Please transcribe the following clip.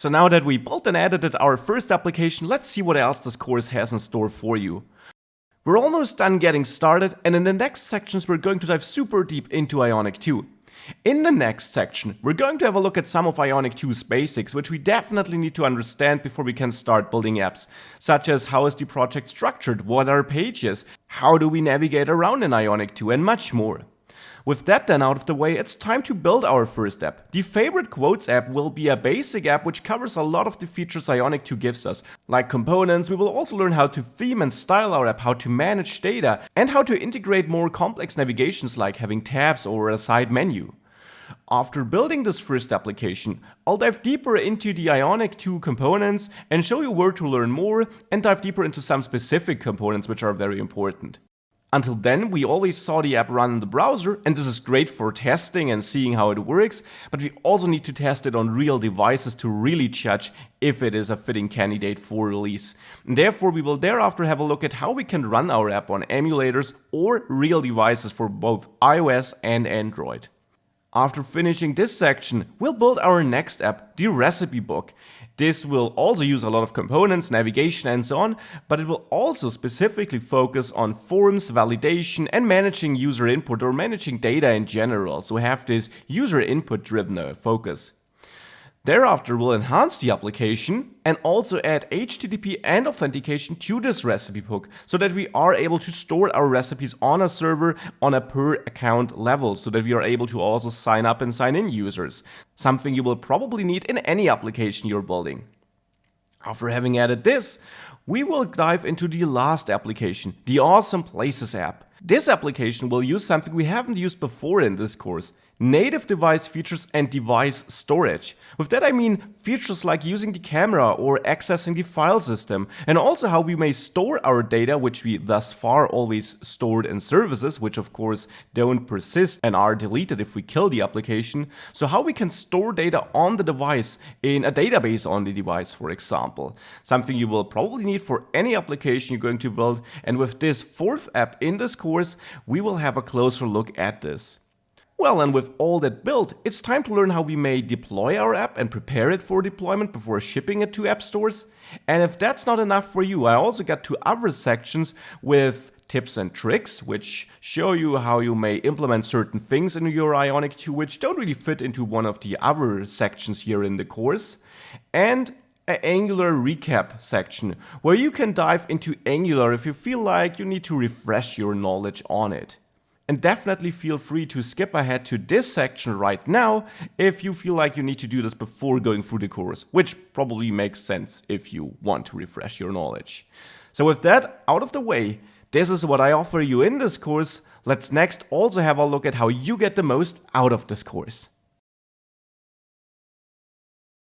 So now that we built and edited our first application, let's see what else this course has in store for you. We're almost done getting started, and in the next sections we're going to dive super deep into Ionic 2. In the next section, we're going to have a look at some of Ionic 2's basics, which we definitely need to understand before we can start building apps, such as how is the project structured, what are pages, how do we navigate around in Ionic 2, and much more. With that then out of the way, it's time to build our first app. The Favorite Quotes app will be a basic app which covers a lot of the features Ionic 2 gives us. Like components, we will also learn how to theme and style our app, how to manage data, and how to integrate more complex navigations like having tabs or a side menu. After building this first application, I'll dive deeper into the Ionic 2 components and show you where to learn more and dive deeper into some specific components which are very important. Until then, we always saw the app run in the browser, and this is great for testing and seeing how it works, but we also need to test it on real devices to really judge if it is a fitting candidate for release. And therefore, we will thereafter have a look at how we can run our app on emulators or real devices for both iOS and Android. After finishing this section, we'll build our next app, the recipe book. This will also use a lot of components, navigation and so on, but it will also specifically focus on forms, validation and managing user input or managing data in general, so have this user input driven focus. Thereafter, we'll enhance the application and also add HTTP and authentication to this recipe book so that we are able to store our recipes on a server on a per account level so that we are able to also sign up and sign in users, something you will probably need in any application you're building. After having added this, we will dive into the last application, the Awesome Places app. This application will use something we haven't used before in this course: native device features and device storage. With that I mean features like using the camera or accessing the file system, and also how we may store our data, which we thus far always stored in services, which of course don't persist and are deleted if we kill the application. So how we can store data on the device in a database on the device, for example. Something you will probably need for any application you're going to build, and with this fourth app in this course, we will have a closer look at this. Well, and with all that built, it's time to learn how we may deploy our app and prepare it for deployment before shipping it to app stores. And if that's not enough for you, I also got two other sections with tips and tricks, which show you how you may implement certain things in your Ionic 2 which don't really fit into one of the other sections here in the course, and an Angular recap section, where you can dive into Angular if you feel like you need to refresh your knowledge on it. And definitely feel free to skip ahead to this section right now if you feel like you need to do this before going through the course, which probably makes sense if you want to refresh your knowledge. So with that out of the way, this is what I offer you in this course. Let's next also have a look at how you get the most out of this course.